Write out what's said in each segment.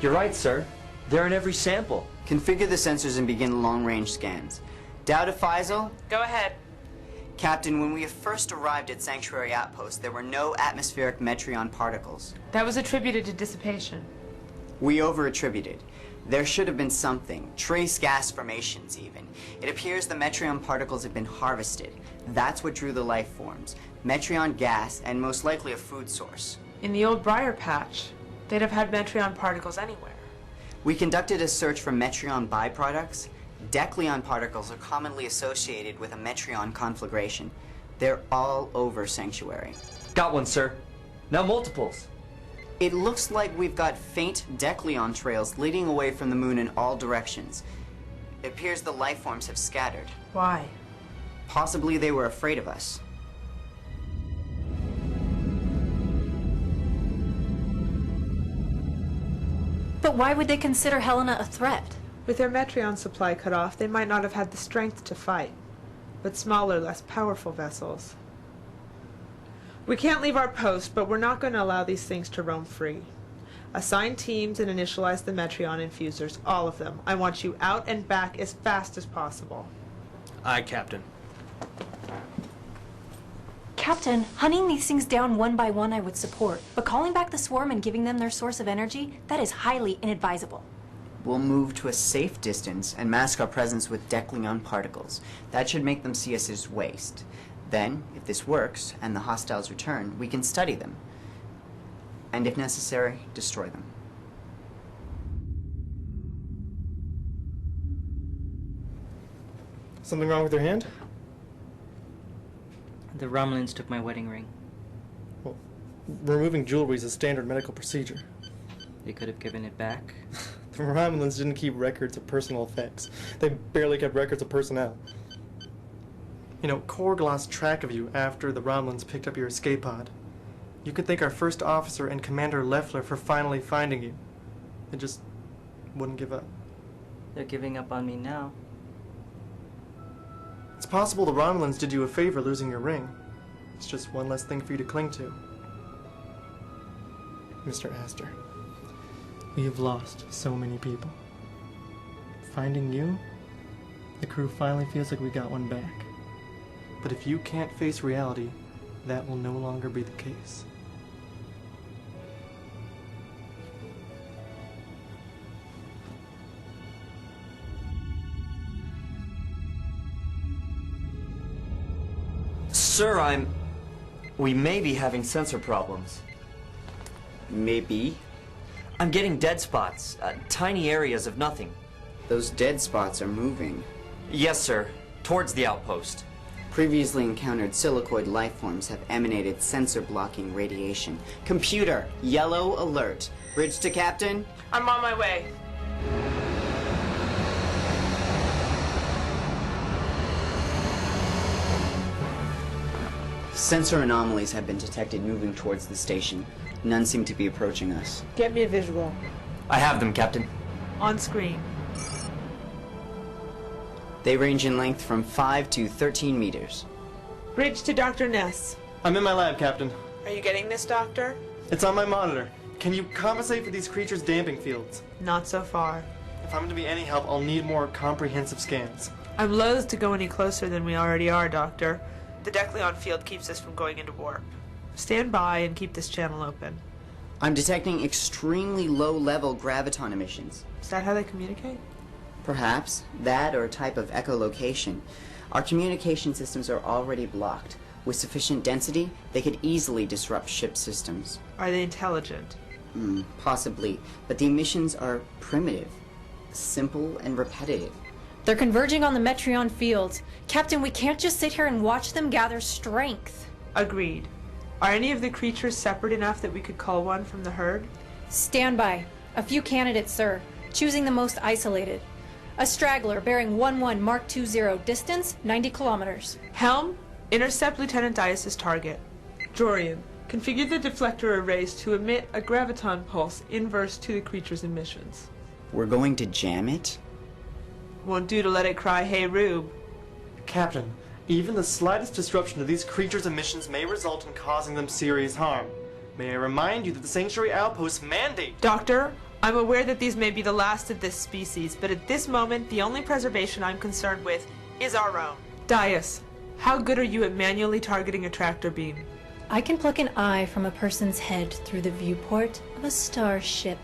You're right, sir. They're in every sample. Configure the sensors and begin long-range scans. Dow to Faisal? Go ahead. Captain, when we first arrived at Sanctuary Outpost, there were no atmospheric Metreon particles. That was attributed to dissipation. We over-attributed. There should have been something. Trace gas formations, even. It appears the Metreon particles have been harvested. That's what drew the life forms. Metreon gas, and most likely a food source. In the old briar patch, they'd have had Metreon particles anywhere. We conducted a search for Metreon byproducts. Decleon particles are commonly associated with a Metreon conflagration. They're all over Sanctuary. Got one, sir. Now multiples. It looks like we've got faint Decleon trails leading away from the moon in all directions. It appears the life forms have scattered. Why? Possibly they were afraid of us. But why would they consider Helena a threat? With their Metreon supply cut off, they might not have had the strength to fight. But smaller, less powerful vessels. We can't leave our post, but we're not going to allow these things to roam free. Assign teams and initialize the Metreon infusers, all of them. I want you out and back as fast as possible. Aye, Captain. Captain, hunting these things down one by one I would support, but calling back the swarm and giving them their source of energy, that is highly inadvisable. We'll move to a safe distance and mask our presence with Decleon particles. That should make them see us as waste. Then, if this works and the hostiles return, we can study them. And if necessary, destroy them. Something wrong with your hand? The Romulans took my wedding ring. Well, removing jewelry is a standard medical procedure. They could have given it back. The Romulans didn't keep records of personal effects. They barely kept records of personnel. You know, Korg lost track of you after the Romulans picked up your escape pod. You could thank our first officer and Commander Leffler for finally finding you. They just wouldn't give up. They're giving up on me now. It's possible the Romulans did you a favor losing your ring. It's just one less thing for you to cling to. Mr. Astor, we have lost so many people. Finding you, the crew finally feels like we got one back. But if you can't face reality, that will no longer be the case. Sir, we may be having sensor problems. Maybe. I'm getting dead spots, tiny areas of nothing. Those dead spots are moving. Yes, sir. Towards the outpost. Previously encountered silicoid life forms have emanated sensor-blocking radiation. Computer, yellow alert. Bridge to Captain? I'm on my way. Sensor anomalies have been detected moving towards the station. None seem to be approaching us. Get me a visual. I have them, Captain. On screen. They range in length from 5 to 13 meters. Bridge to Dr. Ness. I'm in my lab, Captain. Are you getting this, Doctor? It's on my monitor. Can you compensate for these creatures' damping fields? Not so far. If I'm to be any help, I'll need more comprehensive scans. I'm loath to go any closer than we already are, Doctor. The Decleon field keeps us from going into warp. Stand by and keep this channel open. I'm detecting extremely low-level graviton emissions. Is that how they communicate? Perhaps that or a type of echolocation. Our communication systems are already blocked. With sufficient density, they could easily disrupt ship systems. Are they intelligent? Possibly, but the emissions are primitive, simple and repetitive. They're converging on the Metreon fields. Captain, we can't just sit here and watch them gather strength. Agreed. Are any of the creatures separate enough that we could call one from the herd? Stand by. A few candidates, sir. Choosing the most isolated. A straggler bearing 11 Mark 20, distance 90 kilometers. Helm, intercept Lieutenant Dias' target. Jorian, configure the deflector arrays to emit a graviton pulse inverse to the creature's emissions. We're going to jam it? Won't do to let it cry, "Hey, Rube." Captain, even the slightest disruption to these creatures' emissions may result in causing them serious harm. May I remind you that the Sanctuary Outpost's mandate... Doctor, I'm aware that these may be the last of this species, but at this moment, the only preservation I'm concerned with is our own. Dias, how good are you at manually targeting a tractor beam? I can pluck an eye from a person's head through the viewport of a starship.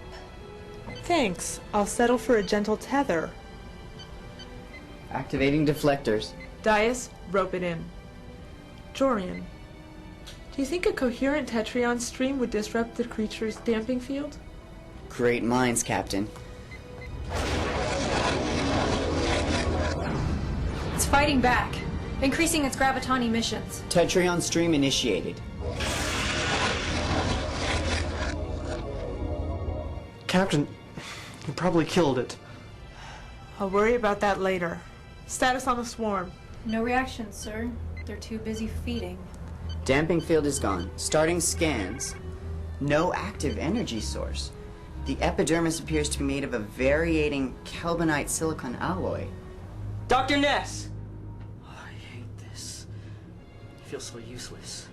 Thanks. I'll settle for a gentle tether. Activating deflectors. Dias, rope it in. Jorian, do you think a coherent Tetrion stream would disrupt the creature's damping field? Great minds, Captain. It's fighting back, increasing its graviton emissions. Tetrion stream initiated. Captain, you probably killed it. I'll worry about that later. Status on the swarm. No reaction, sir. They're too busy feeding. Damping field is gone. Starting scans. No active energy source. The epidermis appears to be made of a variating kelbonite silicon alloy. Dr. Ness! Oh, I hate this. I feel so useless.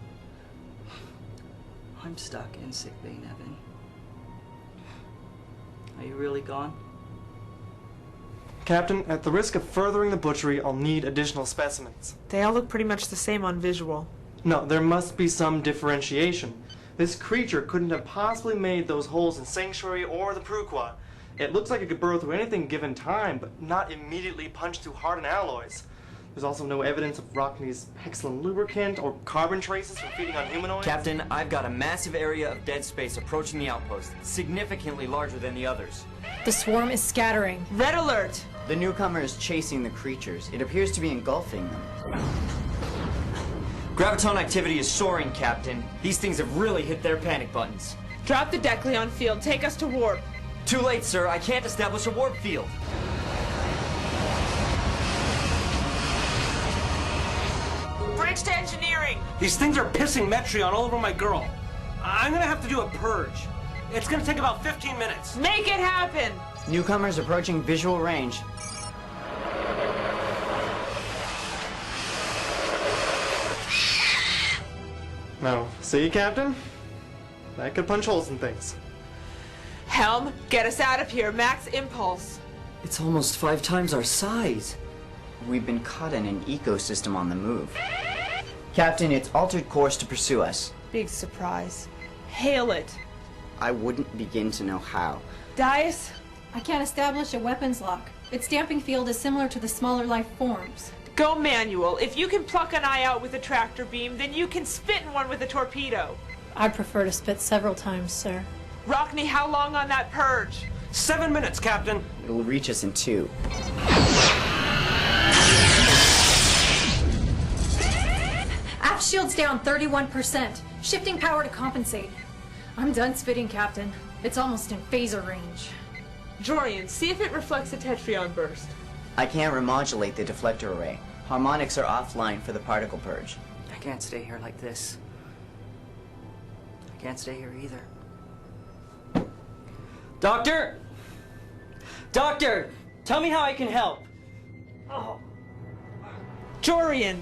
I'm stuck in sickbay, Nevin. Are you really gone? Captain, at the risk of furthering the butchery, I'll need additional specimens. They all look pretty much the same on visual. No, there must be some differentiation. This creature couldn't have possibly made those holes in Sanctuary or the Pruqua. It looks like it could burrow through anything given time, but not immediately punch through hardened alloys. There's also no evidence of Rockney's Hexalin lubricant or carbon traces from feeding on humanoids. Captain, I've got a massive area of dead space approaching the outpost, significantly larger than the others. The swarm is scattering. Red alert! The newcomer is chasing the creatures. It appears to be engulfing them. Graviton activity is soaring, Captain. These things have really hit their panic buttons. Drop the Decleon field. Take us to warp. Too late, sir. I can't establish a warp field. Bridge to engineering! These things are pissing Metreon all over my girl. I'm gonna have to do a purge. It's gonna take about 15 minutes. Make it happen! Newcomers approaching visual range. No. See, Captain? That could punch holes in things. Helm, get us out of here. Max impulse. It's almost 5 times our size. We've been caught in an ecosystem on the move. Captain, it's altered course to pursue us. Big surprise. Hail it. I wouldn't begin to know how. Dias? I can't establish a weapons lock. Its damping field is similar to the smaller life forms. Go manual. If you can pluck an eye out with a tractor beam, then you can spit in one with a torpedo. I prefer to spit several times, sir. Rockney, how long on that purge? 7 minutes, Captain. It'll reach us in 2. Aft shield's down 31%. Shifting power to compensate. I'm done spitting, Captain. It's almost in phaser range. Jorian, see if it reflects a Tetrion burst. I can't remodulate the deflector array. Harmonics are offline for the particle purge. I can't stay here like this. I can't stay here either. Doctor! Doctor! Tell me how I can help. Jorian!